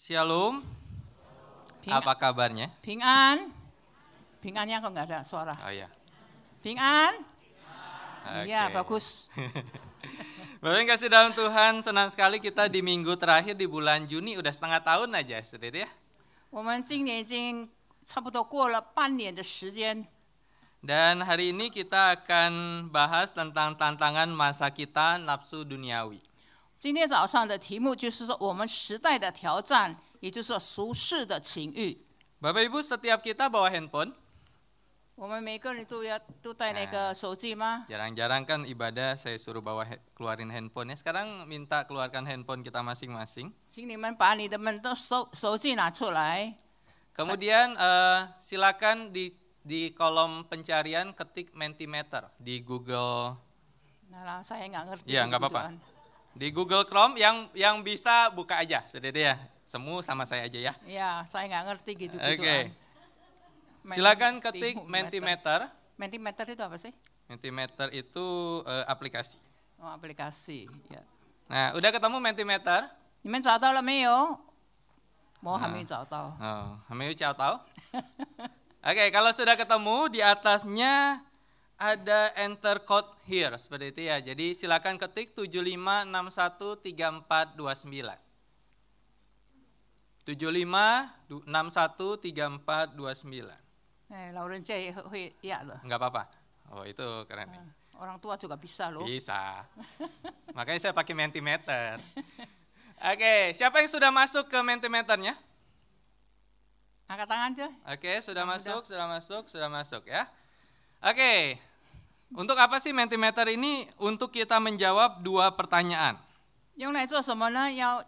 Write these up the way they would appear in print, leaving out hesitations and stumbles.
Shalom, apa kabarnya? 平安，平安nya kok nggak ada suara. Oh ya. 平安, Oke. ya bagus. Bapak yang kasih dalam Tuhan, senang sekali kita di minggu terakhir di bulan Juni udah setengah tahun aja, sedikit ya. 我们今年已经差不多过了半年的时间。 Dan hari ini kita akan bahas tentang tantangan masa kita nafsu duniawi. 今天早上的题目就是说，我们时代的挑战，也就是说俗世的情欲。 Bapak Ibu, setiap kita bawa handphone. 我们每个人都带那个手机吗？ Jarang-jarang kan ibadah saya suruh bawa keluarin handphonenya. Sekarang minta keluarkan handphone kita masing-masing. 请你们把你的手机拿出来。 Kemudian silakan di kolom pencarian ketik Mentimeter di Google. Nah, saya nggak ngerti. Ya, nggak apa-apa. Di Google Chrome yang bisa buka aja, sudah ya. Semua sama saya aja ya. Ya, saya nggak ngerti gitu. Oke. Silakan ketik Mentimeter. Mentimeter itu apa sih? Mentimeter itu aplikasi. Oh, aplikasi. Ya. Nah, udah ketemu Mentimeter? 你们找到了没有？我还没找到。 Oh, Hamil Ciao tahu? Oke, kalau sudah ketemu di atasnya ada enter code here seperti itu ya. Jadi silakan ketik 75613429. 75613429. 老人家也会呀的。 Enggak apa-apa. Oh, itu keren nih. Orang tua juga bisa loh. Bisa. Makanya saya pakai Mentimeter. Oke, siapa yang sudah masuk ke Mentimeternya? Angkat tangan aja. Oke, sudah masuk ya. Oke, untuk apa sih Mentimeter ini? Untuk kita menjawab dua pertanyaan. 用来做什么呢？要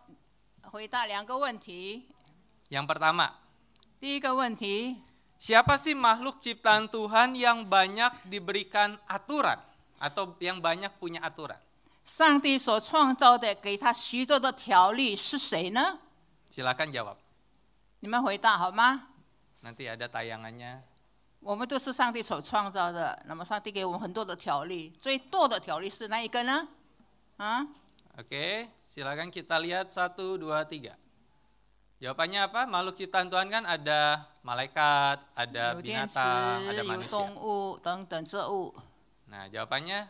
回答两个问题。 Yang pertama, 第一个问题， siapa sih makhluk ciptaan Tuhan yang banyak diberikan aturan atau yang banyak punya aturan? 上帝所创造的，给他许多的条例是谁呢？ Silakan jawab. 你们回答好吗？ Nanti ada tayangannya. 我们都是上帝所创造的，那么上帝给我们很多的条例，最多的条例是哪一个呢？啊？ Oke, silakan kita lihat 1, 2, 3. Jawabannya apa? Makhluk ciptaan Tuhan kan ada malaikat, ada 有天使， binatang, ada 有 manusia. 动物等等这物。 Nah, jawabannya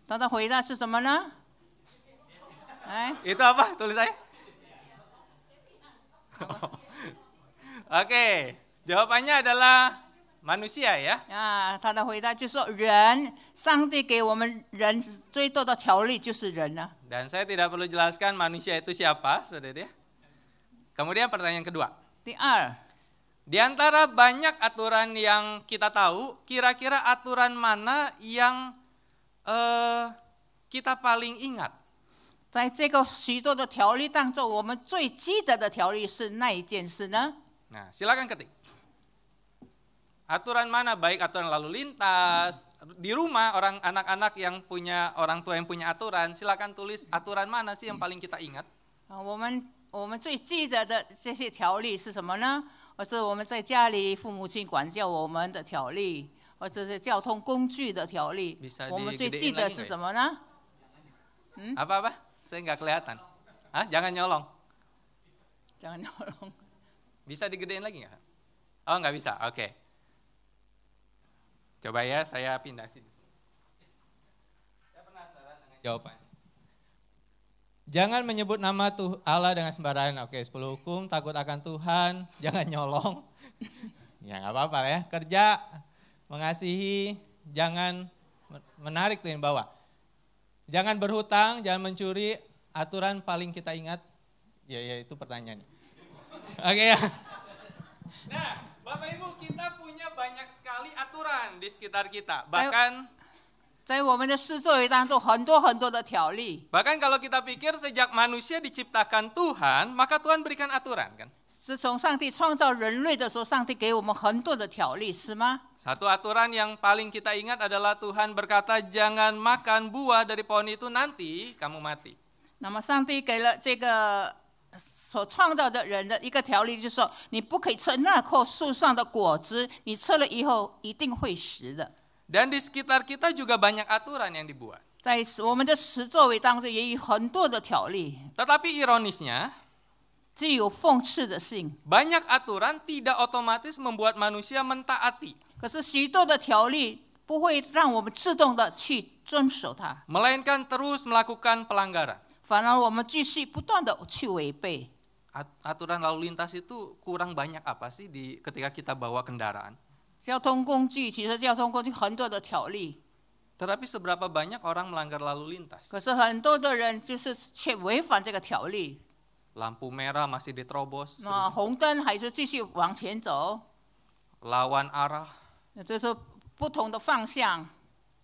他的回答是什么呢？哎， itu apa? Tulis saya. Oke, jawabannya adalah manusia ya. 啊，他的回答就是说人，上帝给我们人最多的条例就是人了。 Dan saya tidak perlu jelaskan manusia itu siapa, saudara ya. Kemudian pertanyaan kedua. 第二， Di antara banyak aturan yang kita tahu, kira-kira aturan mana yang kita paling ingat? 在这个许多的条例当中，我们最记得的条例是那一件事呢？ Nah, silakan ketik. Aturan mana, baik aturan lalu lintas, di rumah anak-anak yang punya orang tua yang punya aturan, silakan tulis aturan mana sih yang paling kita ingat? 啊，我们最记得的这些条例是什么呢？或者我们在家里父母亲管教我们的条例，或者是交通工具的条例， Bisa 我们最 digedein 记得 lagi 是 nggak 什么呢？ Apa-apa? Saya nggak kelihatan. Hah? Jangan nyolong. Jangan nolong. Bisa digedein lagi nggak? Oh, nggak bisa. Oke. Coba ya, saya pindah sini. Saya penasaran dengan jawabannya. Jangan menyebut nama Allah dengan sembarangan. Oke, 10 hukum, takut akan Tuhan, jangan nyolong. Ya nggak apa-apa ya. Kerja, mengasihi, jangan menarik tuh yang bawah. Jangan berhutang, jangan mencuri. Aturan paling kita ingat, ya itu pertanyaannya. Oke ya. Nah, Bapak Ibu, kita punya banyak sekali aturan di sekitar kita. Bahkan 在我们的诗作为当中，很多很多的条例。 kalau kita pikir sejak manusia diciptakan Tuhan, maka Tuhan berikan aturan kan. 是从上帝创造人类的时候，上帝给我们很多的条例，是吗？ Satu aturan yang paling kita ingat adalah Tuhan berkata, jangan makan buah dari pohon itu, nanti kamu mati. 那么上帝给了这个所创造的人的一个条例，就是说你不可以吃那棵树上的果子，你吃了以后一定会死的。 Dan di sekitar kita juga banyak aturan yang dibuat. 在我们的实作为当中也有很多的条例， Tetapi ironisnya, 具有讽刺的性。 Banyak aturan tidak otomatis membuat manusia mentaati, 可是许多的条例不会让我们自动的去遵守它， melainkan terus melakukan pelanggaran. 反而我们继续不断的去违背。 Aturan lalu lintas itu kurang banyak apa sih ketika kita bawa kendaraan? 交通工具其实交通工具很多的条例， Tetapi seberapa banyak orang melanggar lalu lintas? 可是很多的人就是却违反这个条例。 Lampu merah masih diterobos, 那红灯还是继续往前走， lawan arah, 就是不同的方向，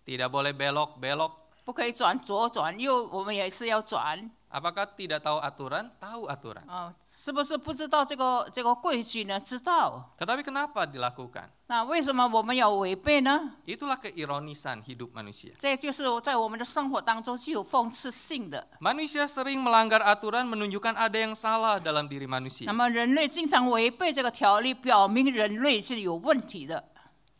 tidak boleh belok-belok. 不可以转左转右，我们也是要转。 Apakah tidak tahu aturan? Tahu aturan. 是不是不知道这个规矩呢？知道。 Tetapi kenapa dilakukan? 那为什么我们要违背呢？ Itulah keironisan hidup manusia. 这就是在我们的生活当中具有讽刺性的。 Manusia sering melanggar aturan menunjukkan ada yang salah dalam diri 那 manusia. 么人类经常违背这个条例，表明人类是有问题的。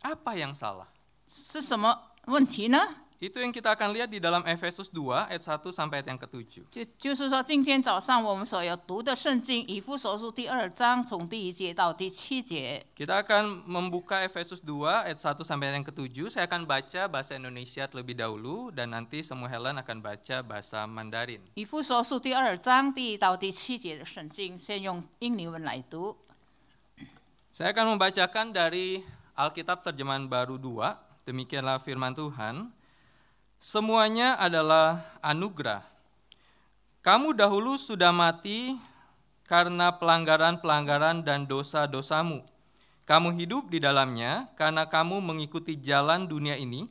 Apa yang salah? 是什么问题呢？ Itu yang kita akan lihat di dalam Efesus 2 ayat 1 sampai ayat yang ke-7. 就是说，今天早上我们所要读的圣经以弗所书第2章从第1节到第7节。 Kita akan membuka Efesus 2 ayat 1 sampai ayat yang ke-7. Saya akan baca bahasa Indonesia terlebih dahulu dan nanti semua Helen akan baca bahasa Mandarin. 以弗所书第2章第1到第7节的圣经，先用印尼文来读。 Saya akan membacakan dari Alkitab Terjemahan Baru 2. Demikianlah firman Tuhan. Semuanya adalah anugerah. Kamu dahulu sudah mati karena pelanggaran-pelanggaran dan dosa-dosamu. Kamu hidup di dalamnya karena kamu mengikuti jalan dunia ini.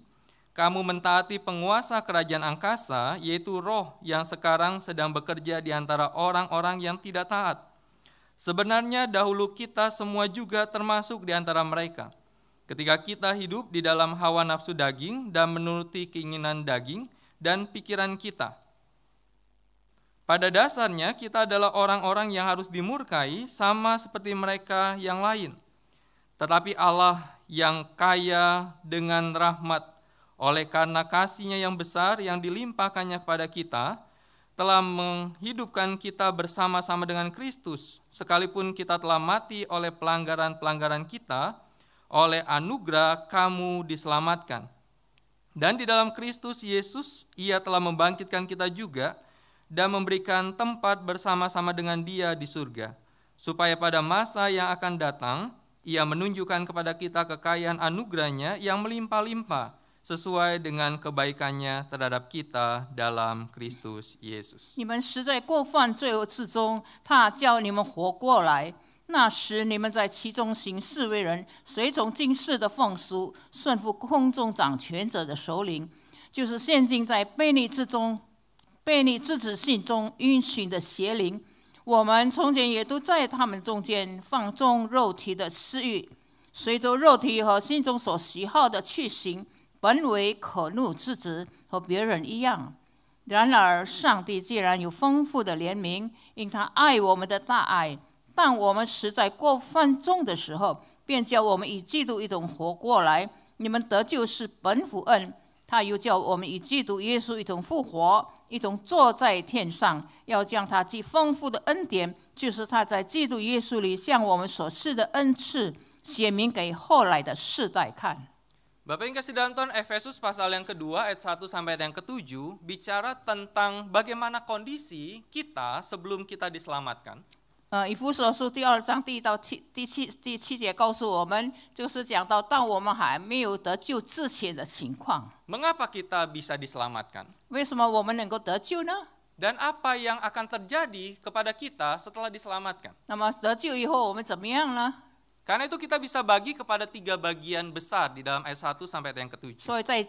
Kamu mentaati penguasa kerajaan angkasa, yaitu roh yang sekarang sedang bekerja di antara orang-orang yang tidak taat. Sebenarnya dahulu kita semua juga termasuk di antara mereka. Ketika kita hidup di dalam hawa nafsu daging dan menuruti keinginan daging dan pikiran kita. Pada dasarnya kita adalah orang-orang yang harus dimurkai sama seperti mereka yang lain. Tetapi Allah yang kaya dengan rahmat oleh karena kasih-Nya yang besar yang dilimpahkannya kepada kita, telah menghidupkan kita bersama-sama dengan Kristus, sekalipun kita telah mati oleh pelanggaran-pelanggaran kita. Oleh anugerah kamu diselamatkan. Dan di dalam Kristus Yesus, Ia telah membangkitkan kita juga dan memberikan tempat bersama-sama dengan Dia di surga, supaya pada masa yang akan datang, Ia menunjukkan kepada kita kekayaan anugerah-Nya yang melimpah-limpah sesuai dengan kebaikan-Nya terhadap kita dalam Kristus Yesus. 你们实在过犯罪恶之中，他叫你们活过来。那时你们在其中行事为人，随从今世的风俗，顺服空中掌权者的首领，就是现今在悖逆之子性中运行的邪灵。我们从前也都在他们中间放纵肉体的私欲，随着肉体和心中所喜好的去行，本为可怒之子，和别人一样。然而上帝既然有丰富的怜悯，因他爱我们的大爱，但我们实在过犯中的时候，便叫我们以基督一同活过来。你们得救是本乎恩，他又叫我们以基督耶稣一同复活，一同坐在天上，要将他极丰富的恩典，就是他在基督耶稣里向我们所赐的恩赐，写明给后来的世代看。 Bapak yang kasih dalam Tuhan, Efesus pasal yang kedua ayat 1 sampai ayat yang ke-7 bicara tentang bagaimana kondisi kita sebelum kita diselamatkan. 以弗所书第2章第1到第7节告诉我们，就是讲到当我们还没有得救之前的情况。 Mengapa kita bisa diselamatkan? 为什么我们能够得救呢？ Dan apa yang akan terjadi kepada kita setelah diselamatkan? 那么得救以后我们怎么样呢？ Karena itu kita bisa bagi kepada 3 bagian besar di dalam ayat 1 sampai ayat yang ke-7. 所以在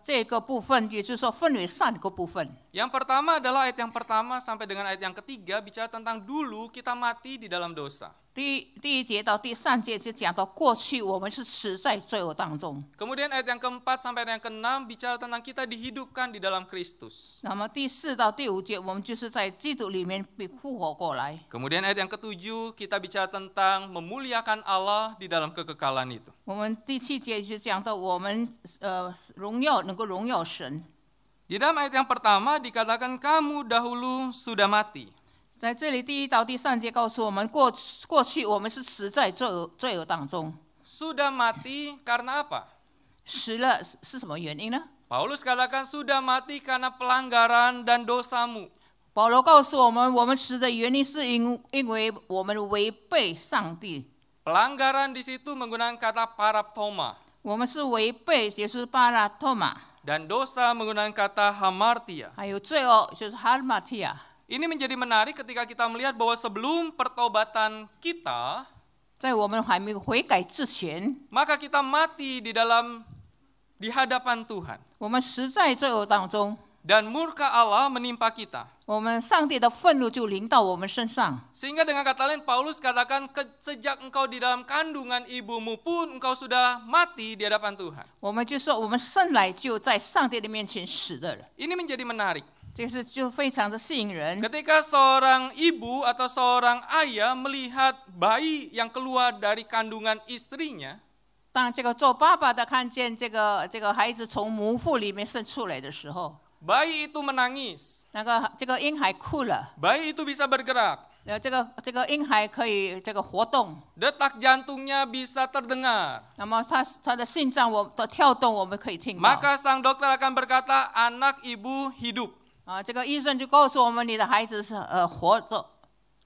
这个部分，也就是说分为3个部分。 Yang pertama adalah ayat yang pertama sampai dengan ayat yang ketiga bicara tentang dulu kita mati di dalam dosa. 第1节到第3节是讲到过去我们是死在罪恶当中。 Kemudian ayat yang keempat sampai ayat yang ke-6 bicara tentang kita dihidupkan di dalam Kristus. 那么第4到第5节，我们就是在基督里面被复活过来。 Kemudian ayat yang ke-7 kita bicara tentang memuliakan Allah di dalam kekekalan itu. 我们第7节就讲到我们能够荣耀神。 Di dalam ayat yang pertama dikatakan kamu dahulu sudah mati. 在这里第1到第3节告诉我们，过去我们是死在罪恶当中。 Sudah mati karena apa? 死了是什么原因呢？ Paulus katakan sudah mati karena pelanggaran dan dosamu. 保罗告诉我们，我们死的原因是因为我们违背上帝。 Pelanggaran di situ menggunakan kata paraptoma. 我们是违背，就是巴拉托马， Dan dosa menggunakan kata hamartia. 还有罪恶，就是哈马提亚。 Ini menjadi menarik ketika kita melihat bahwa sebelum pertobatan kita, 在我们还没有悔改之前， maka kita mati di hadapan Tuhan. 我们死在罪恶当中， Dan murka Allah menimpa kita. 我们上帝的愤怒就临到我们身上。 Sehingga dengan kata lain Paulus katakan sejak engkau di dalam kandungan ibumu pun engkau sudah mati di hadapan Tuhan. 我们就说，我们生来就在上帝的面前死的人， Ini menjadi menarik. 这是就非常的吸引人。 Ketika seorang ibu atau seorang ayah melihat bayi yang keluar dari kandungan istrinya, 当这个做爸爸的看见这个孩子从母腹里面生出来的时候， bayi itu menangis. 这个婴孩哭了， Bayi itu bisa bergerak. 这个婴孩可以活动， Detak jantungnya bisa terdengar. 那么他的心脏的跳动我们可以听到。 Maka sang dokter akan berkata, anak ibu hidup. 这个医生就告诉我们，你的孩子是活着。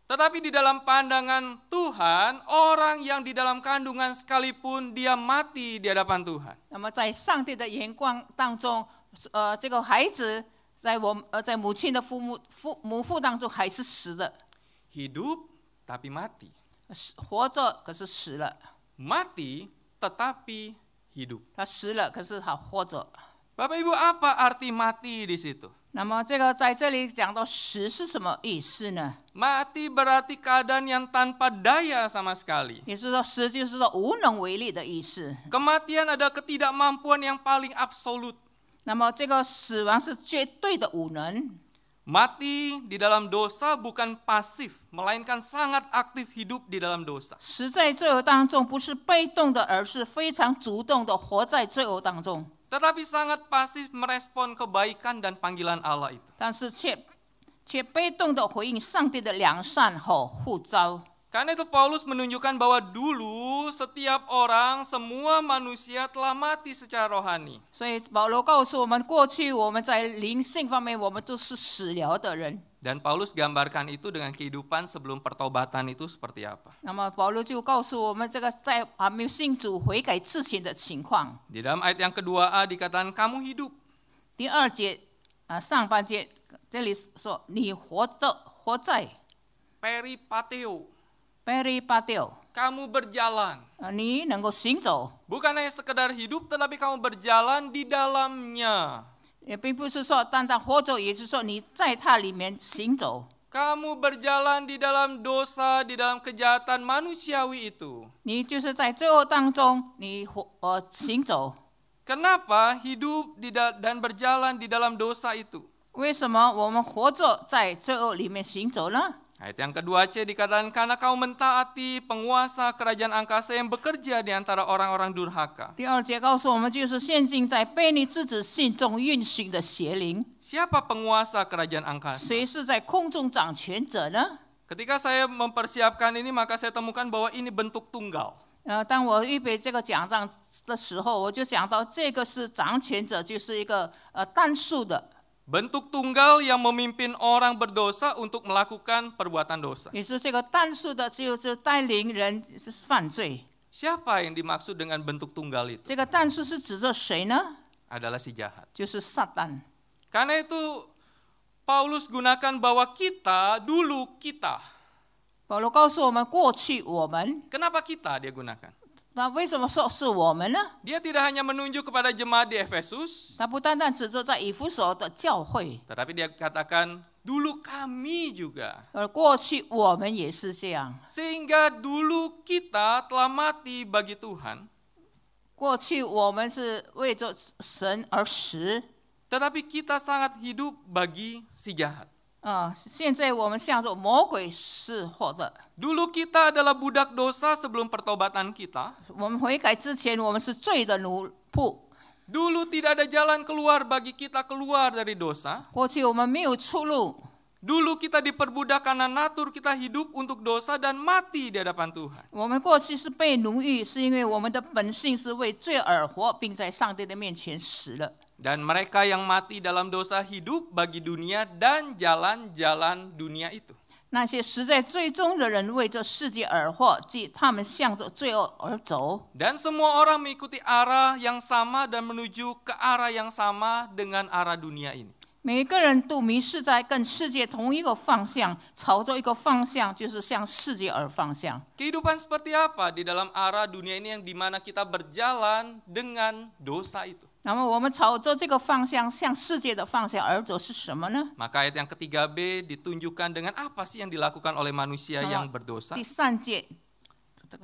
Tetapi di dalam pandangan Tuhan, orang yang di dalam kandungan sekalipun dia mati di hadapan Tuhan. 那么在上帝的眼光当中，这个孩子在母亲的母腹当中还是死的， Hidup tapi mati. 活着可是死了， Mati tetapi hidup. 他死了可是他活着。 Bapak Ibu, apa arti mati di situ? 那么这个在这里讲到死是什么意思呢？ Mati berarti keadaan yang tanpa daya sama sekali. 也就是说，死就是说无能为力的意思。 Kematian adalah ketidakmampuan yang paling absolut. 那么这个死亡是绝对的无能。 Mati di dalam dosa bukan pasif, melainkan sangat aktif hidup di dalam dosa. 死在罪恶当中不是被动的，而是非常主动的活在罪恶当中。 Tetapi sangat pasif merespon kebaikan dan panggilan Allah itu. 但是却被动的回应上帝的良善和呼召。 Karena itu Paulus menunjukkan bahwa dulu setiap orang, semua manusia telah mati secara rohani. 所以保罗告诉我们，过去我们在灵性方面，我们都是死了的人。 Dan Paulus gambarkan itu dengan kehidupan sebelum pertobatan itu seperti apa. 那么保罗就告诉我们，这个在还没有信主悔改之前的情况。 Di dalam ayat yang kedua A dikatakan kamu hidup. 第2节上半节这里说你活在 Peripateo. peripateo， Kamu berjalan. 你能够行走， Bukan hanya sekedar hidup, tetapi kamu berjalan di dalamnya. 也并不是说单单活着，也就是说你在它里面行走。 Kamu berjalan di dalam dosa, di dalam kejahatan manusiawi itu. 你就是在罪恶当中，你行走。 Kenapa hidup dan berjalan di dalam dosa itu? 为什么我们活着在罪恶里面行走呢？ Ayat yang kedua C dikatakan karena kau mentaati penguasa kerajaan angkasa yang bekerja di antara orang-orang durhaka. 第2节告诉我们，就是现今在悖逆之子心中运行的邪灵。 Siapa penguasa kerajaan angkasa? 谁是在空中掌权者呢？ Ketika saya mempersiapkan ini, maka saya temukan bahwa ini bentuk tunggal. 当我预备这个讲章的时候，我就想到这个是掌权者，就是一个单数的。 Bentuk tunggal yang memimpin orang berdosa untuk melakukan perbuatan dosa. 也是这个单数的，就是带领人犯罪。 Siapa yang dimaksud dengan bentuk tunggal itu? 这个单数是指着谁呢？ Adalah si jahat. 就是撒旦。 Karena itu Paulus gunakan bahwa dulu kita. 保罗告诉我们，过去我们， Kenapa kita dia gunakan? 那为什么说是我们呢？ Dia tidak hanya menunjuk kepada jemaat di Efesus, 他不单单指着在以弗所的教会， tetapi dia katakan dulu kami juga. 过去我们也是这样。 Sehingga dulu kita telah mati bagi Tuhan, 过去我们是为着神而死， tetapi kita sangat hidup bagi si jahat. 现在我们向着魔鬼是活的。 Dulu kita adalah budak dosa sebelum pertobatan kita. 我们悔改之前，我们是罪的奴仆。 Dulu tidak ada jalan keluar bagi kita keluar dari dosa. 过去我们没有出路， Dulu kita diperbudak karena natur kita hidup untuk dosa dan mati di hadapan Tuhan. 我们过去是被奴役，是因为我们的本性是为罪而活，并在上帝的面前死了。 Dan mereka yang mati dalam dosa hidup bagi dunia dan jalan-jalan dunia itu. 那些死在罪中的人为这世界而活，即他们向着罪恶而走。 Dan semua orang mengikuti arah yang sama dan menuju ke arah yang sama dengan arah dunia ini. 每个人都迷失在跟世界同一个方向，朝着一个方向，就是向世界而方向。 Kehidupan seperti apa di dalam arah dunia ini yang dimana kita berjalan dengan dosa itu? 那么我们朝着这个方向，向世界的方向而走是什么呢？ Maka ayat yang ketiga B ditunjukkan dengan apa sih yang dilakukan oleh manusia yang berdosa? 第3节，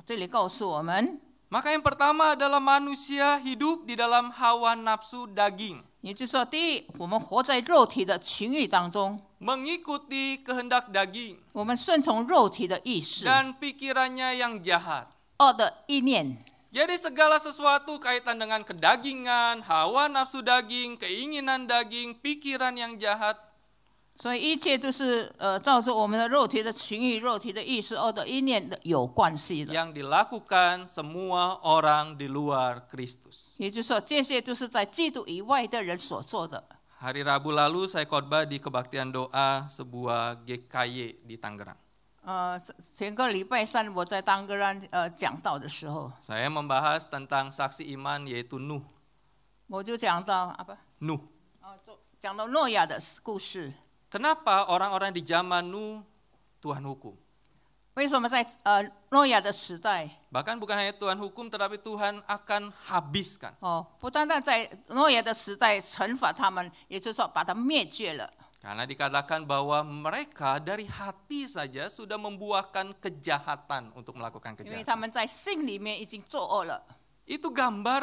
这里告诉我们， Maka yang pertama adalah manusia hidup di dalam hawa nafsu daging. 也就是说，第一，我们活在肉体的情欲当中， Mengikuti kehendak daging 我们顺从肉体的意识、 dan pikirannya yang jahat. 恶的意念。 Jadi segala sesuatu kaitan dengan kedagingan, hawa nafsu daging, keinginan daging, pikiran yang jahat, 所以一切都是照着我们的肉体的情欲、肉体的意识、恶的意念的有关系的。 yang dilakukan semua orang di luar Kristus. 也就是说，这些都是在基督以外的人所做的。 Hari Rabu lalu saya khotbah di Kebaktian Doa sebuah GKY di Tangerang. 前个礼拜三我在当个人讲道的时候， Saya membahas tentang saksi iman yaitu Nuh. 我就讲到Nuh. 讲到诺亚的故事。 Kenapa orang-orang di zaman Nuh Tuhan hukum? 为什么在诺亚的时代， Bahkan bukan hanya Tuhan hukum, tetapi Tuhan akan habiskan. 不单单在诺亚的时代惩罚他们，也就是说把他灭绝了。 Karena dikatakan bahwa mereka dari hati saja sudah membuahkan kejahatan untuk melakukan 因为 kejahatan. 他们在心里面已经作恶了。 Itu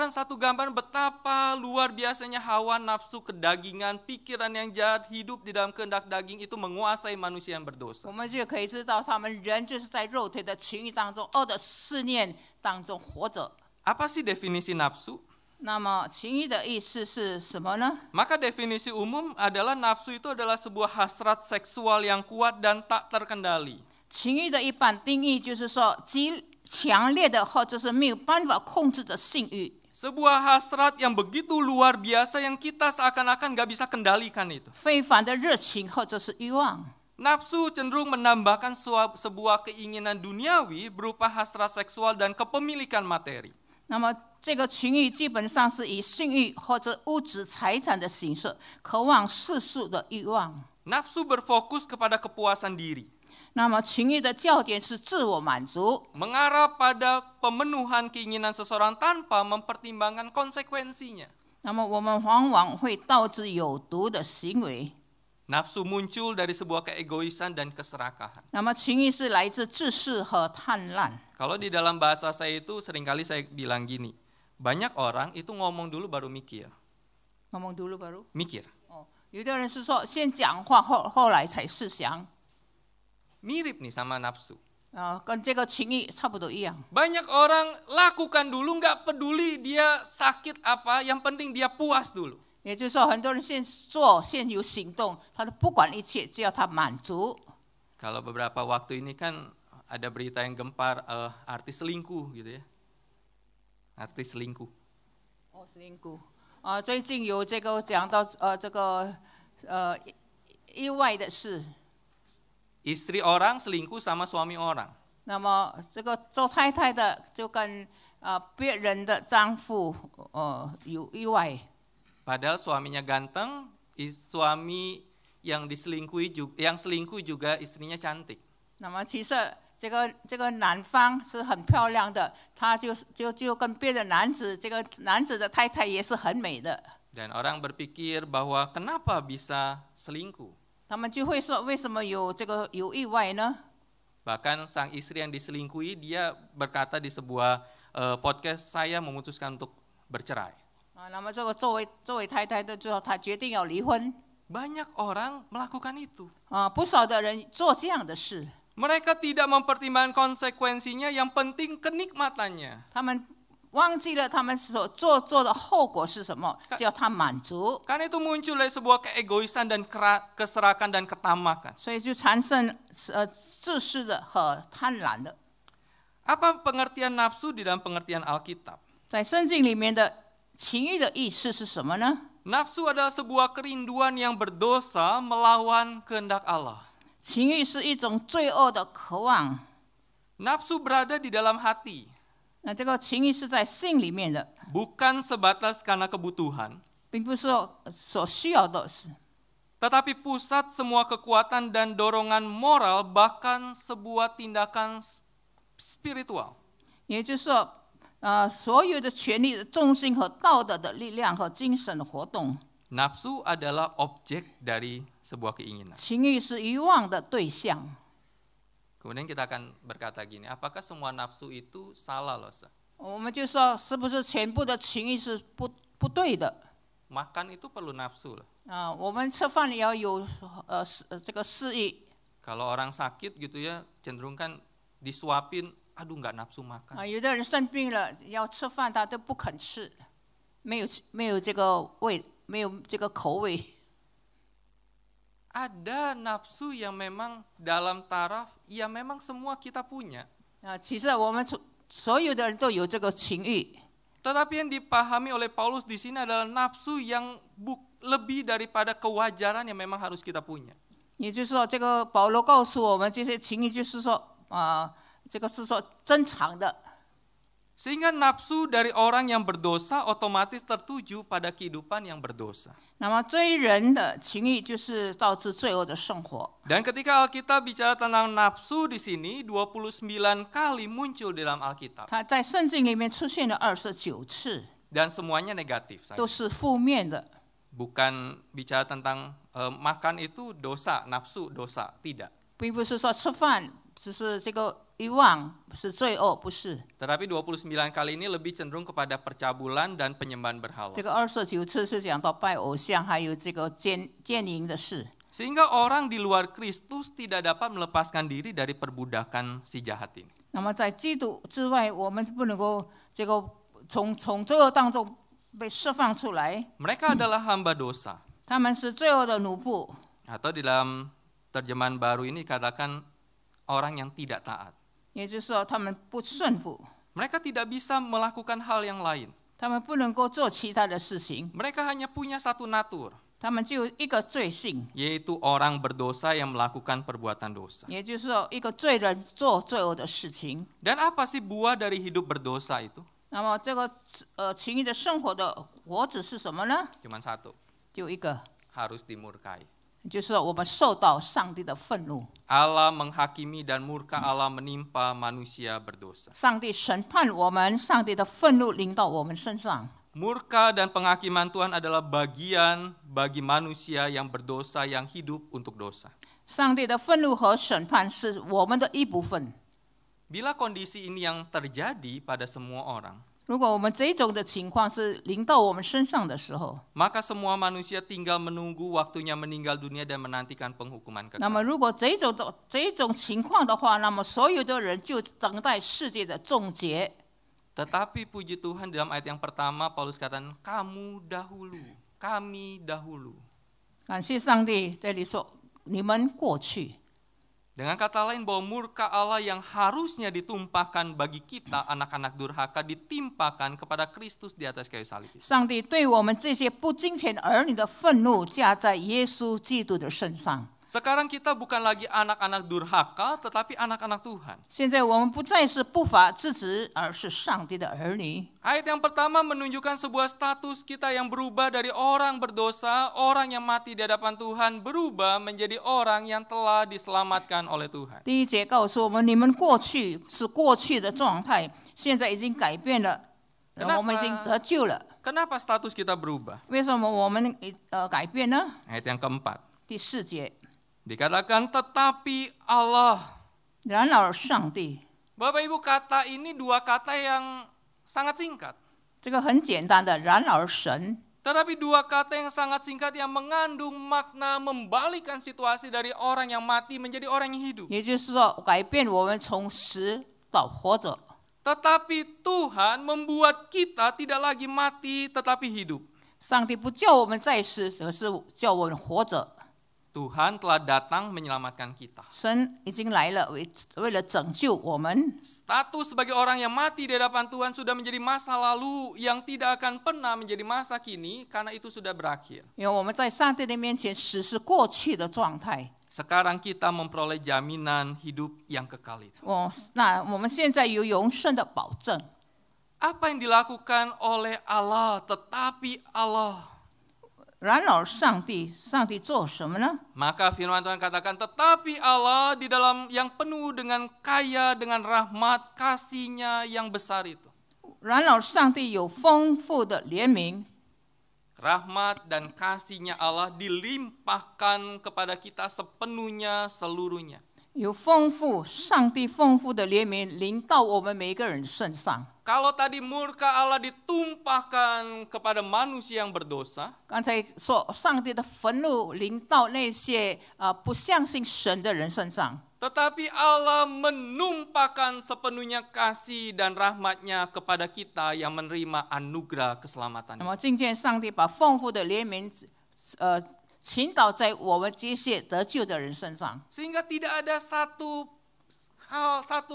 satu gambaran betapa luar biasanya hawa nafsu kedagingan, pikiran yang jahat, hidup di dalam kehendak daging itu menguasai manusia yang berdosa. 我们就可以知道，他们人就是在肉体的情欲当中、恶的思念当中活着。 Apa sih definisi nafsu? 那么情欲的意思是什么呢？ Maka definisi umum adalah nafsu itu adalah sebuah hasrat seksual yang kuat dan tak terkendali. 情欲的一般定义就是说，极强烈的或者是没有办法控制的性欲。 Sebuah hasrat yang begitu luar biasa yang kita seakan-akan gak bisa kendalikan itu. 非凡的热情或者是欲望。 Nafsu cenderung menambahkan sebuah keinginan duniawi berupa hasrat seksual dan kepemilikan materi. 那么这个情欲基本上是以性欲或者物质财产的形式，渴望世俗的欲望。 Nafsu berfokus kepada kepuasan diri. 那么情欲的焦点是自我满足， Mengarah pada pemenuhan keinginan seseorang tanpa mempertimbangkan konsekuensinya. 那么我们往往会导致有毒的行为。 Nafsu muncul dari sebuah keegoisan dan keserakahan. 那么情欲是来自自私和贪婪。 Kalau di dalam bahasa saya itu seringkali saya bilang gini, banyak orang itu ngomong dulu baru mikir. ngomong dulu baru。 Mikir. 有的人是说先讲话，后来才思想。 Mirip nih sama nafsu. 跟这个情欲差不多一样。 Banyak orang lakukan dulu, nggak peduli dia sakit apa, yang penting dia puas dulu. 也就是说，很多人先做，先有行动，他都不管一切，只要他满足。 Kalau beberapa waktu ini kan ada berita yang gempar artis selingkuh gitu ya. Artis selingkuh. selingkuh。最近有这个讲到这个意外的事。 Istri orang selingkuh sama suami orang. 那么这个做太太的就跟别人的丈夫有意外。 Padahal suaminya ganteng, suami yang selingkuh juga istrinya cantik. 那么其实这个男方是很漂亮的，他就跟别的男子，这个男子的太太也是很美的。 Dan orang berpikir bahwa kenapa bisa selingkuh? 他们就会说，为什么有意外呢？ Bahkan sang istri yang diselingkuhi, dia berkata di sebuah podcast, saya memutuskan untuk bercerai. 那么这个作为太太的之后，他决定要离婚。 Banyak orang melakukan itu. 不少的人做这样的事。 Mereka tidak mempertimbangkan konsekuensinya, yang penting kenikmatannya. 他们忘记了他们所做的后果是什么，只要他满足， Karena itu muncul dari sebuah keegoisan dan keserakan dan ketamakan. 所以就产生自私的和贪婪的。 Apa pengertian nafsu di dalam pengertian Alkitab? 在圣经里面的情欲的意思是什么呢？ Nafsu adalah sebuah kerinduan yang berdosa melawan kehendak Allah. 情欲是一种罪恶的渴望， Nafsu berada di dalam hati, 那这个情欲是在心里面的， bukan sebatas karena kebutuhan, 并不是说所需要的是， tetapi pusat semua kekuatan dan dorongan moral, bahkan sebuah tindakan spiritual. 也就是说，所有的权力的重心和道德的力量和精神的活动。 Nafsu adalah objek dari sebuah keinginan. 情欲是欲望的对象。 Kemudian kita akan berkata gini, apakah semua nafsu itu salah loh? 我们就说，是不是全部的情欲是不对的？ Makan itu perlu nafsu loh. 我们吃饭也要有这个私欲。 Kalau orang sakit gitu ya, cenderung kan disuapin, aduh nggak nafsu makan. 有的人生病了要吃饭，他都不肯吃，没有这个味，没有这个口味。 Ada nafsu yang memang dalam taraf, ya memang semua kita punya. 其实我们所有的人都有这个情欲。 Tetapi yang dipahami oleh Paulus di sini adalah nafsu yang lebih daripada kewajaran yang memang harus kita punya. 也就是说，这个保罗告诉我们，这些情欲就是说，这个是说正常的。 Sehingga nafsu dari orang yang berdosa otomatis tertuju pada kehidupan yang berdosa. 那么追人的情欲就是导致罪恶的生活。 Dan ketika Alkitab bicara tentang nafsu di sini 29 kali muncul di dalam Alkitab. 它在圣经里面出现了29次， Dan semuanya negatif. 都是负面的。 Bukan bicara tentang makan itu dosa, nafsu dosa, tidak. 并不是说吃饭只是这个欲望是罪恶，不是。 Tetapi 29 kali ini lebih cenderung kepada percabulan dan penyembahan berhala. 这个29次是讲到拜偶像，还有这个奸淫的事。 Sehingga orang di luar Kristus tidak dapat melepaskan diri dari perbudakan si jahat ini. 那么在基督之外，我们不能够这个从罪恶当中被释放出来。 Mereka adalah hamba dosa. 他们是罪恶的奴仆， Atau di dalam terjemahan baru ini katakan orang yang tidak taat. 也就是说他们不顺服， Mereka tidak bisa melakukan hal yang lain. 他们不能够做其他的事情， Mereka hanya punya satu natur, 他们就有一个罪性， yaitu orang berdosa yang melakukan perbuatan dosa. 也就是说一个罪人做罪恶的事情。 Dan apa sih buah dari hidup berdosa itu? 那么这个情欲的生活的果子是什么呢？ Cuman satu, 就一个， harus dimurkai. 就是我们受到上帝的愤怒， Allah menghakimi dan murka Allah menimpa manusia berdosa. 上帝审判我们，上帝的愤怒临到我们身上。 Murka dan penghakiman Tuhan adalah bagian bagi manusia yang berdosa yang hidup untuk dosa. 上帝的愤怒和审判是我们的一部分。 Bila kondisi ini yang terjadi pada semua orang, 如果我们这种的情况是临到我们身上的时候， maka semua manusia tinggal menunggu waktunya meninggal dunia dan menantikan penghukuman 那么 kekal. 如果这种情况的话，那么所有的人就等待世界的终结。 Tetapi puji Tuhan dalam ayat yang pertama Paulus katakan kamu dahulu, kami dahulu. 感谢上帝，这里说你们过去。 Dengan kata lain bahwa murka Allah yang harusnya ditumpahkan bagi kita anak-anak durhaka ditimpakan kepada Kristus di atas kayu salib. 上帝对我们这些不敬虔儿女的愤怒加在耶稣基督的身上。 Sekarang kita bukan lagi anak-anak durhaka tetapi anak-anak Tuhan. 现在我们不再是不法之子，而是上帝的儿女。 Ayat yang pertama menunjukkan sebuah status kita yang berubah dari orang berdosa, orang yang mati di hadapan Tuhan, berubah menjadi orang yang telah diselamatkan oleh Tuhan. 第一节告诉我们，你们过去是过去的状态，现在已经改变了，我们已经得救了。 Kenapa status kita berubah? 为什么我们改变呢？ Ayat yang keempat. 第4节， Dikatakan tetapi Allah. 然而上帝， Bapak Ibu, kata ini dua kata yang sangat singkat. 这个很简单的，然而神。 Tetapi dua kata yang sangat singkat yang mengandung makna membalikkan situasi dari orang yang mati menjadi orang yang hidup. 也就是说，改变我们从死到活着。Tetapi Tuhan membuat kita tidak lagi mati tetapi hidup. 上帝不叫我们在世，而是叫我们活着。 Tuhan telah datang menyelamatkan kita. 神已经来了，为了拯救我们。 Status sebagai orang yang mati di hadapan Tuhan sudah menjadi masa lalu yang tidak akan pernah menjadi masa kini karena itu sudah berakhir. 因为我们在上帝的面前，死是过去的状态。 Sekarang kita memperoleh jaminan hidup yang kekal itu. 那我们现在有永生的保证。 Apa yang dilakukan oleh Allah, tetapi Allah. 然而上帝做什么呢？ Maka firman Tuhan katakan, tetapi Allah di dalam yang penuh dengan kaya, dengan rahmat, kasih-Nya yang besar itu. 然而上帝有丰富的怜悯， Rahmat dan kasih-Nya Allah dilimpahkan kepada kita sepenuhnya, seluruhnya. 有上帝丰富的怜悯临到我们每一个人身上。 Kalau tadi murka Allah ditumpahkan kepada manusia yang berdosa, 刚才说上帝的愤怒临到那些不相信神的人身上， tetapi Allah menumpahkan sepenuhnya kasih dan rahmat-Nya kepada kita yang menerima anugerah 那 keselamatan. 么今天上帝把丰富的怜悯倾倒在我们这些得救的人身上， Sehingga tidak ada satu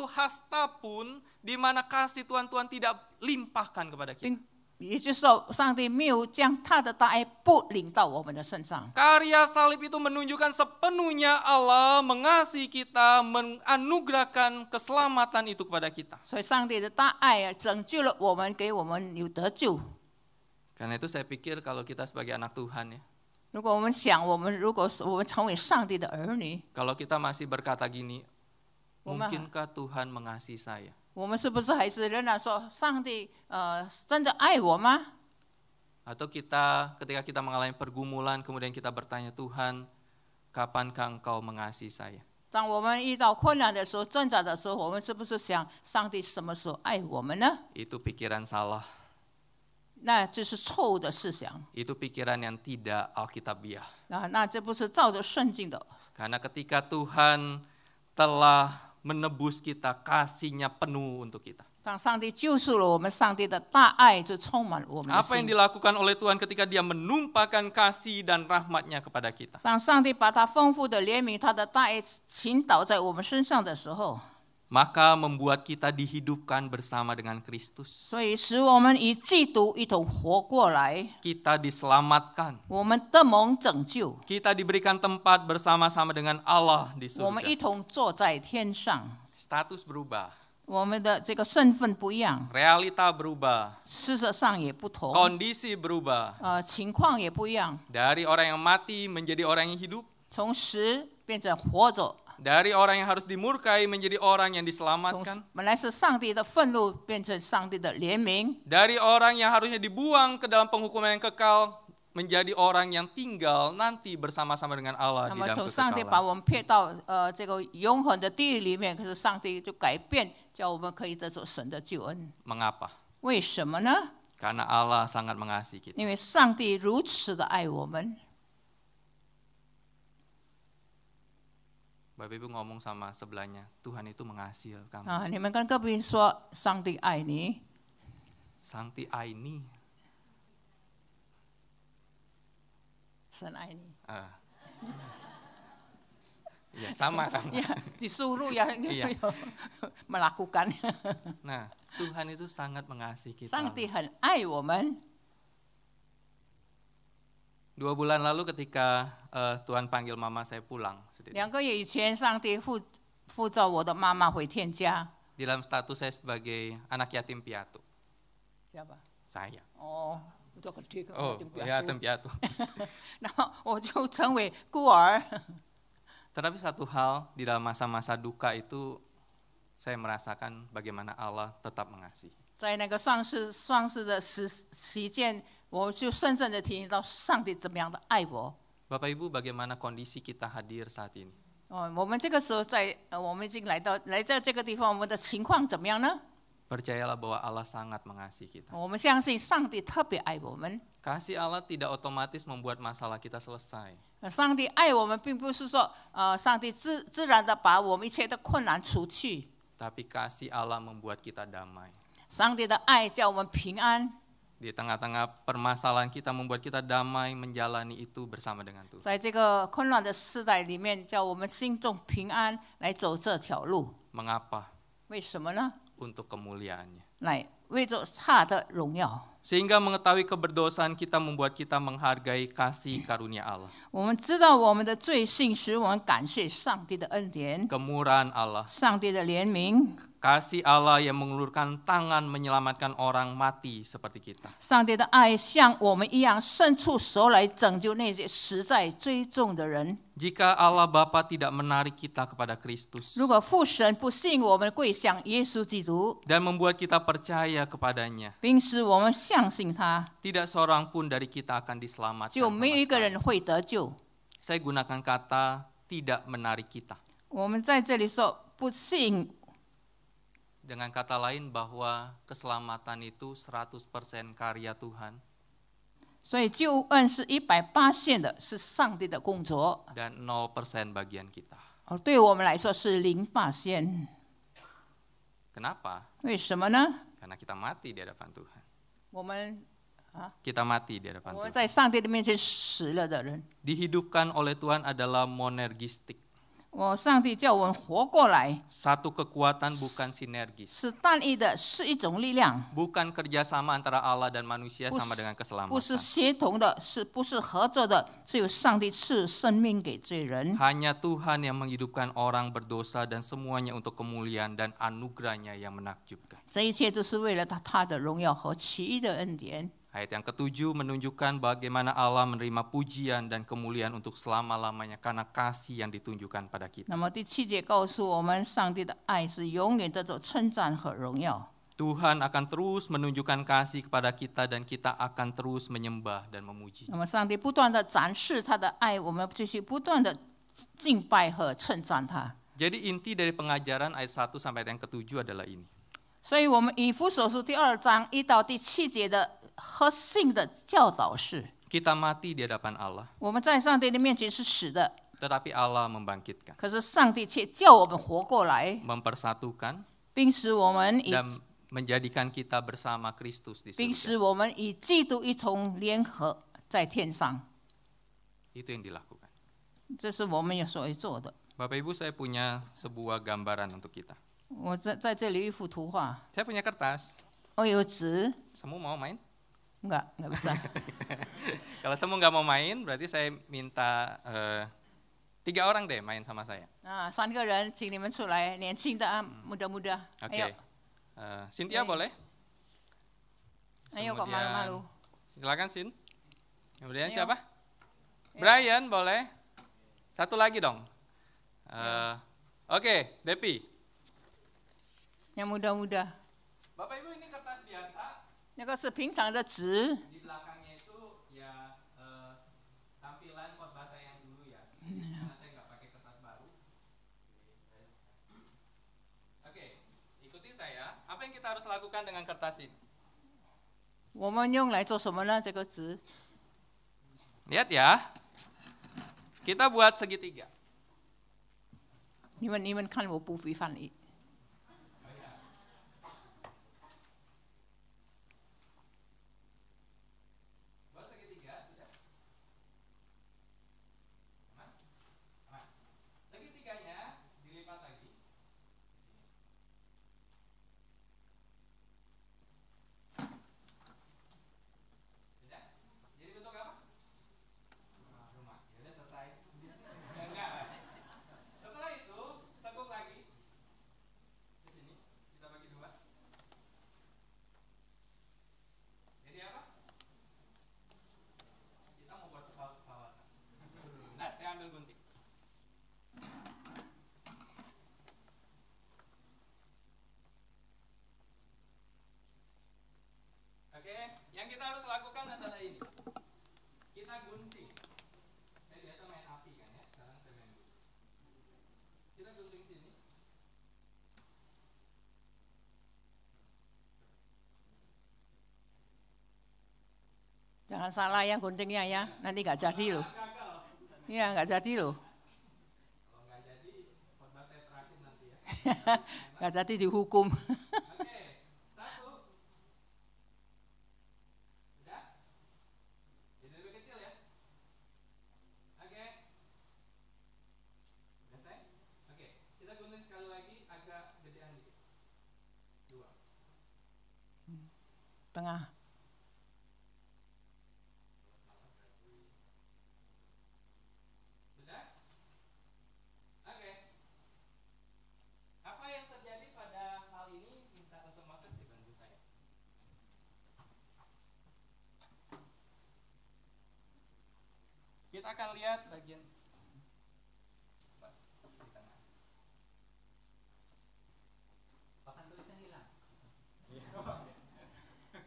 hasta pun di mana kasih Tuhan tidak limpahkan kepada kita. 也就是说，上帝没有将他的大爱不领到我们的身上。 Karya salib itu menunjukkan sepenuhnya Allah mengasihi kita, menganugerahkan keselamatan itu kepada kita. 所以上帝的大爱拯救了我们，给我们有得救。 Karena itu saya pikir kalau kita sebagai anak Tuhan ya, 如果我们想，如果我们成为上帝的儿女， kalau kita masih berkata gini, 我们 mungkinkah Tuhan mengasihi saya? 我们是不是还是仍然说上帝真的爱我吗？ Atau ketika kita mengalami pergumulan kemudian kita bertanya, Tuhan, kapankah Engkau mengasihi saya? 当我们遇到困难的时候、挣扎的时候，我们是不是想上帝什么时候爱我们呢？ Itu pikiran salah. 那这是错误的思想。 Itu pikiran yang tidak alkitabiah. 那这不是照着圣经的。 Karena ketika Tuhan telah menebus kita, kasih-Nya penuh untuk kita. 当上帝救赎了我们，上帝的大爱就充满了我们的 Apa yang 心。 dilakukan oleh Tuhan ketika Dia menumpahkan kasih dan rahmat-Nya kepada kita? 当上帝把他丰富的怜悯、他的大爱倾倒在我们身上的时候， Maka membuat kita dihidupkan bersama dengan Kristus. 所以使我们与基督一同活过来， Kita diselamatkan. 我们得蒙拯救， Kita diberikan tempat bersama-sama dengan Allah di 我们一 surga. 同坐在天上。 Status berubah, 我们的这个身份不一样， realita berubah, 事实上也不同， kondisi berubah. 情况也不一样， Dari orang yang mati menjadi orang yang hidup. 从死变成活着， Dari orang yang harus dimurkai menjadi orang yang 从 diselamatkan. 本来是上帝的愤怒变成上帝的怜悯， Dari orang yang harusnya dibuang ke dalam penghukuman yang kekal menjadi orang yang tinggal nanti bersama-sama dengan Allah 那 di 么 dalam 从上帝把 kekekalan. 我们撇到这个永恒的地狱里面，可是上帝就改变，叫我们可以得着神的救恩。 Mengapa? 为什么呢？ Karena Allah sangat mengasihi kita. 因为上帝如此的爱我们。 Bapak Ibu ngomong sama sebelahnya, Tuhan itu mengasihi kamu. 你们跟隔壁说，上帝爱你， Sancti aini. 神爱你。 Ya sama kan. Ya, disuruh ya Iya. melakukan. Nah, Tuhan itu sangat mengasihi kita. 上帝很爱我们。 2 bulan lalu ketika Tuhan panggil mama saya pulang, 2个月以前，上帝呼召我的妈妈回天家。 di dalam status saya sebagai anak yatim piatu. Siapa？ Saya. 哦，我叫个这个 Oh, yatim piatu. 然后我就成为孤儿。 Tetapi satu hal di dalam masa-masa duka itu saya merasakan bagaimana Allah tetap mengasihi. 在那个丧事的期间，我就深深的体验到上帝怎么样的爱我。 Bapak Ibu, bagaimana kondisi kita hadir saat ini? 我们这个时候我们已经来到这个地方，我们的情况怎么样呢？ Percayalah bahwa Allah sangat mengasihi kita. 我们相信上帝特别爱我们。 Kasih Allah tidak otomatis membuat masalah kita selesai. 上帝爱我们，并不是说上帝自然的把我们一切的困难除去。Tapi kasih Allah membuat kita damai. 上帝的爱叫我们平安， Di tengah-tengah permasalahan kita membuat kita damai menjalani itu bersama dengan Tuhan. 在这个混乱的时代里面，叫我们心中平安来走这条路。 Mengapa? 为什么呢？ Untuk kemuliaannya. 来为着他的荣耀。 Sehingga mengetahui keberdosaan kita membuat kita menghargai kasih karunia Allah. 我们知道我们的罪性，使我们感谢上帝的恩典， Kemurahan Allah. 上帝的怜悯， Kasih Allah yang mengulurkan tangan menyelamatkan orang mati seperti kita. 上帝的爱像我们一样伸出手来拯救那些实在追踪的人。 Jika Allah Bapa tidak menarik kita kepada Kristus 如果父神不吸引我们归向耶稣基督， dan membuat kita percaya kepadanya, 并使我们相信他， tidak seorang pun dari kita akan diselamatkan. 就没有 sama 一个 sekali. 人会得救。 Saya gunakan kata tidak menarik kita. 我们在这里说不吸引， Dengan kata lain bahwa keselamatan itu 100% karya Tuhan 所以救恩是180%的，是上帝的工作。 dan 0% bagian kita. 对我们来说是0%。 Kenapa? 为什么呢？ Karena kita mati di hadapan Tuhan. 我们 Kita mati di hadapan 我们 Tuhan. 在上帝的面前死了的人， Dihidupkan oleh Tuhan adalah monergistik. 上帝叫我们活过来， Satu kekuatan bukan sinergis. 是单一的，是一种力量， Bukan kerjasama antara Allah dan manusia sama dengan 不是 keselamatan. 协同的，不是合作的，只有上帝赐生命给罪人。 Hanya Tuhan yang menghidupkan orang berdosa dan semuanya untuk kemuliaan dan anugerahnya yang menakjubkan. 这一切都是为了他的荣耀和奇异的恩典。 Ayat yang ketujuh menunjukkan bagaimana Allah menerima pujian dan kemuliaan untuk selama-lamanya karena kasih yang ditunjukkan pada kita. 那么第7节告诉我们，上帝的爱是永远得着称赞和荣耀。 Tuhan akan terus menunjukkan kasih kepada kita dan kita akan terus menyembah dan memuji. 那么上帝不断的展示他的爱，我们继续不断的敬拜和称赞他。 Jadi inti dari pengajaran ayat 1 sampai ayat yang ketujuh adalah ini. 所以，我们以弗所书第2章1到第7节的核心的教导是： Kita mati di hadapan Allah, 我们在上帝的面前是死的， tetapi Allah membangkitkan, 可是上帝却叫我们活过来， mempersatukan 并使我们以 dan menjadikan kita bersama Kristus di 并 surga. 使我们与基督一同联合在天上。 Itu yang dilakukan. 这是我们所做的。 Bapak Ibu, saya punya sebuah gambaran untuk kita. 我在这里有一幅图画， Saya punya kertas. 我有纸， Semua mau main? enggak bisa。 Kalau semua nggak mau main, berarti saya minta 3 orang deh main sama saya. 3个人，请你们出来，年轻的啊，muda-muda。 Oke. Cynthia boleh? Ayo kok malu-malu. Silakan Sin. Kemudian Ayo. siapa? Brian boleh. Satu lagi dong. Oke, Depi. Yang muda-muda， Bapak Ibu, ini kertas biasa. 那个是平常的纸， Di belakangnya itu ya tampilan khotbah saya yang dulu ya. Karena saya nggak pakai kertas baru. Oke, ikuti saya. Apa yang kita harus lakukan dengan kertas ini? 我们用来做什么呢？这个纸， Lihat ya. Kita buat segitiga. 你们看我不会翻译。 Buat segitiga sudah. Nah, segitiganya dilipat lagi. Sudah? Jadi bentuk apa? Rumah. Ya udah selesai. Enggak. Setelah itu tekuk lagi. Di sini kita bagi 2. Jadi apa? Kita mau buat pesawat-pesawatan. Nah, saya ambil gunting. Oke, yang kita harus lakukan adalah ini. Kita gunting. Saya biasa main api kan ya, sekarang saya main gunting. Kita gunting sini. Jangan salah ya guntingnya ya, nanti nggak jadi loh. Gagal. Iya nggak jadi loh. Kalau nggak jadi, khotbah saya terakhir nanti ya. Nggak jadi dihukum. Oke, 1. Udah? Jadi lebih kecil ya. Oke. Udah selesai? Oke, kita gunting sekali lagi agak gedean dikit. 2. Tengah. Sudah? Oke. Apa yang terjadi pada hal ini? Minta langsung masuk di bantu saya. Kita akan lihat bagian di tengah. Bahkan tulisan hilang.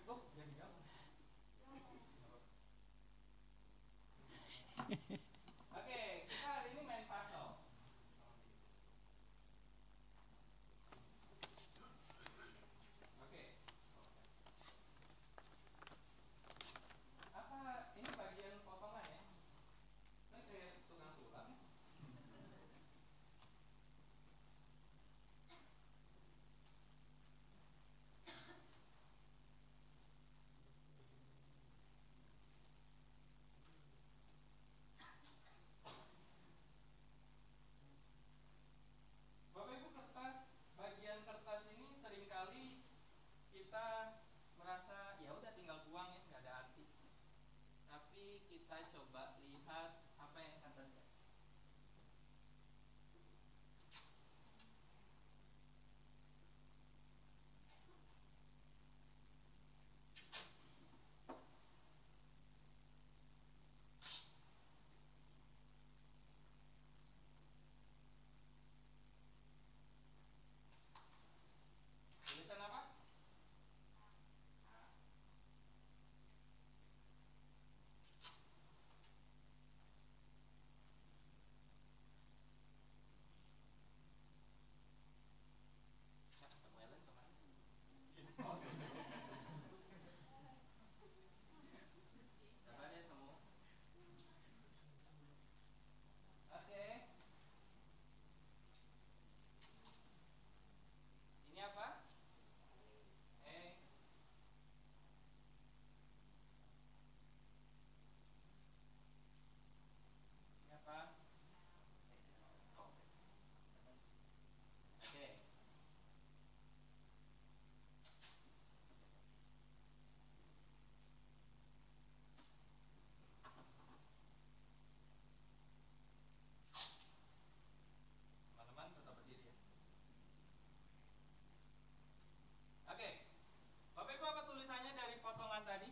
Oh, jadi gampang. Oke, kita hari ini main puzzle. Oke. Apa ini bagian potongan ya? Kan kayak tukang sulap. Bapak Ibu, bagian kertas ini seringkali kita merasa ya udah tinggal buang ya, nggak ada arti. Tapi kita coba lihat apa yang akan terjadi. Tulisan apa? Samuelen kemana? Coba deh semua. Oke. Ini apa? Ini apa? Oke. Teman-teman tetap berdiri ya. Oke. Bapak Ibu, apa tulisannya dari potongan tadi?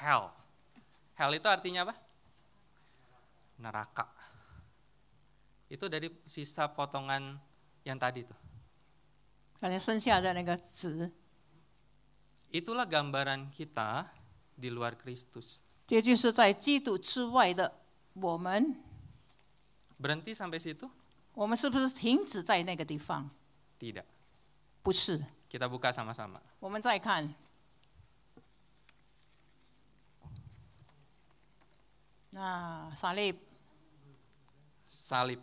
Hell. Hell itu artinya apa? Neraka. Itu dari sisa potongan yang tadi tuh. 刚才剩下的那个纸， Itulah gambaran kita di luar Kristus. 这就是在基督之外的我们。 Berhenti sampai situ? 我们是不是停止在那个地方？ Tidak. 不是， Kita buka sama-sama. 我们再看。那salib Salib.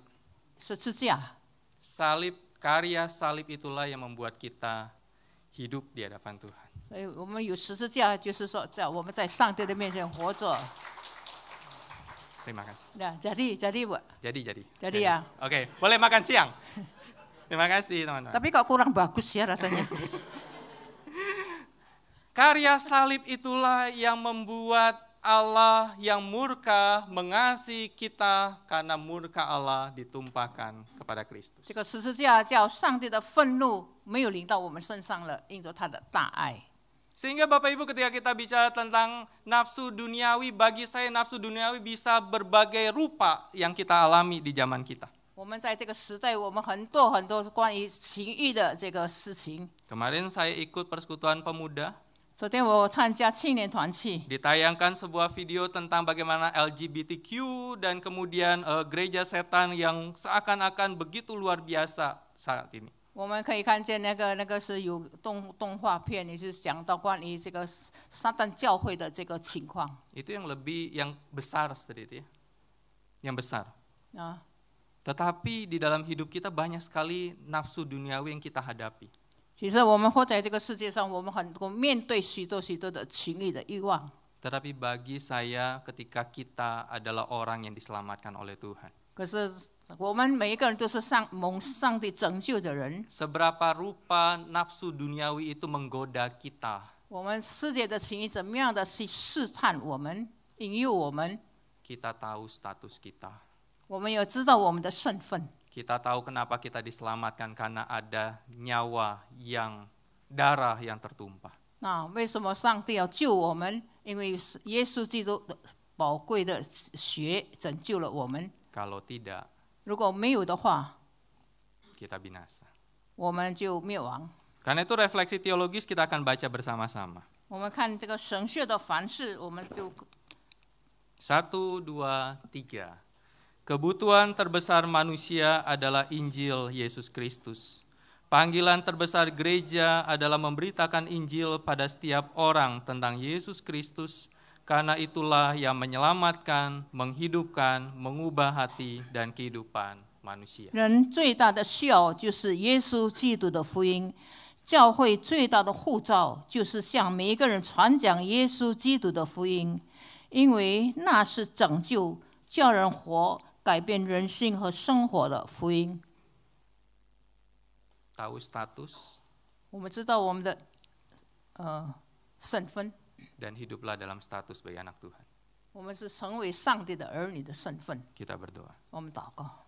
十字架， Salib, karya salib itulah yang membuat kita hidup di hadapan Tuhan. 所以我们有十字架，就是说，我们在上帝的面前活着。 Terima kasih. Nah, jadi Bu. Jadi ya. Oke, boleh makan siang. Terima kasih teman-teman. Tapi kok kurang bagus ya rasanya. Karya salib itulah yang membuat Allah yang murka mengasihi kita karena murka Allah ditumpahkan kepada Kristus. 这个十字架叫上帝的愤怒没有临到我们身上了，因着他的大爱。 Sehingga Bapak Ibu ketika kita bicara tentang nafsu duniawi, bagi saya nafsu duniawi bisa berbagai rupa yang kita alami di zaman kita. 我们在这个时代，我们很多关于情欲的这个事情。 Kemarin saya ikut persekutuan pemuda. 昨天我参加青年团契， Ditayangkan sebuah video tentang bagaimana LGBTQ dan kemudian gereja setan yang seakan-akan begitu luar biasa saat ini. 我们可以看见那个是有动画片，也就是讲到关于这个撒旦教会的这个情况 Itu yang besar seperti itu ya. Yang besar. 啊。Tetapi di dalam hidup kita banyak sekali nafsu duniawi yang kita hadapi. 其实我们活在这个世界上，我们很多面对许多许多的情欲的欲望。 Tetapi bagi saya ketika kita adalah orang yang diselamatkan oleh Tuhan. 可是我们每一个人都是蒙上帝拯救的人。 Seberapa rupa nafsu duniawi itu menggoda kita. 我们世界的情欲怎么样的去试探我们、引诱我们？ Kita tahu status kita. 我们有知道我们的身份。 Kita tahu kenapa kita diselamatkan karena ada nyawa yang darah yang tertumpah. 那为什么上帝要救我们？因为耶稣基督的宝贵的血拯救了我们。 Kalau tidak, 如果没有的话， kita binasa. 我们就灭亡。 Karena itu refleksi teologis kita akan baca bersama-sama. 我们看这个神学的凡事，我们就 1, 2, 3. Kebutuhan terbesar manusia adalah Injil Yesus Kristus. Panggilan terbesar gereja adalah memberitakan Injil pada setiap orang tentang Yesus Kristus, karena itulah yang menyelamatkan, menghidupkan, mengubah hati dan kehidupan manusia. 人最大的需要就是耶稣基督的福音。教会最大的护照就是向每一个人传讲耶稣基督的福音，因为那是拯救、叫人活、改变人性和生活的福音。 Tahu status 我们知道我们的身份， dan hiduplah dalam status sebagai anak Tuhan. 我们是成为上帝的儿女的身份。 Kita berdoa. 我们祷告，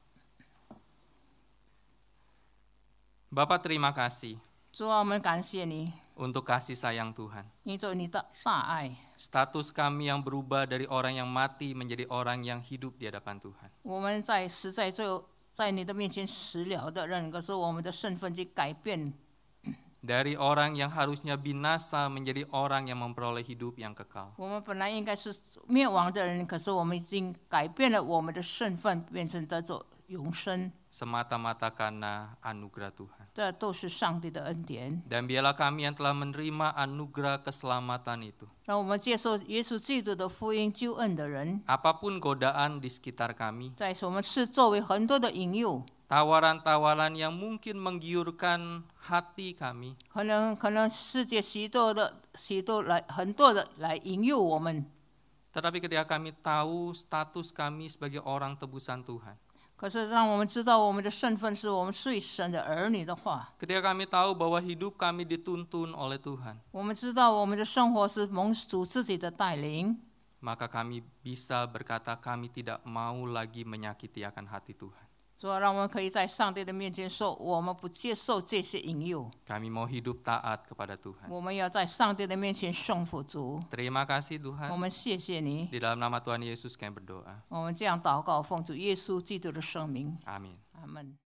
Bapak terima kasih 主啊，我们感谢你， untuk kasih sayang Tuhan. 因着你的大爱， Status kami yang berubah dari orang yang mati menjadi orang yang hidup di hadapan Tuhan. 我们实在在你的面前死了的人，可是我们的身份就改变。 Dari orang yang harusnya binasa menjadi orang yang memperoleh hidup yang kekal. 我们本来应该是灭亡的人，可是我们已经改变了我们的身份，变成得着永生。 Semata-mata karena anugerah Tuhan. 这都是上帝的恩典。 Dan biarlah kami yang telah menerima anugerah keselamatan itu. 让我们接受耶稣基督的福音救恩的人， Apapun godaan di sekitar kami, 在我们是周围很多的引诱， tawaran-tawaran yang mungkin menggiurkan hati kami, 可能世界很多的来引诱我们。 tetapi ketika kami tahu status kami sebagai orang tebusan Tuhan, 可是让我们知道我们的身份是我们属神的儿女的话， ketika kami tahu bahwa hidup kami dituntun oleh Tuhan, 我们知道我们的生活是蒙主自己的带领， maka kami bisa berkata kami tidak mau lagi menyakiti akan hati Tuhan. 主要让我们可以在上帝的面前说，我们不接受这些引诱， Kami mau hidup taat kepada Tuhan. 我们要在上帝的面前顺服主。 Terima kasih 我 Tuhan. 们谢谢你， Di dalam nama Tuhan Yesus kami berdoa. 我们这样祷告，奉主耶稣基督的圣名， Amin. 阿门。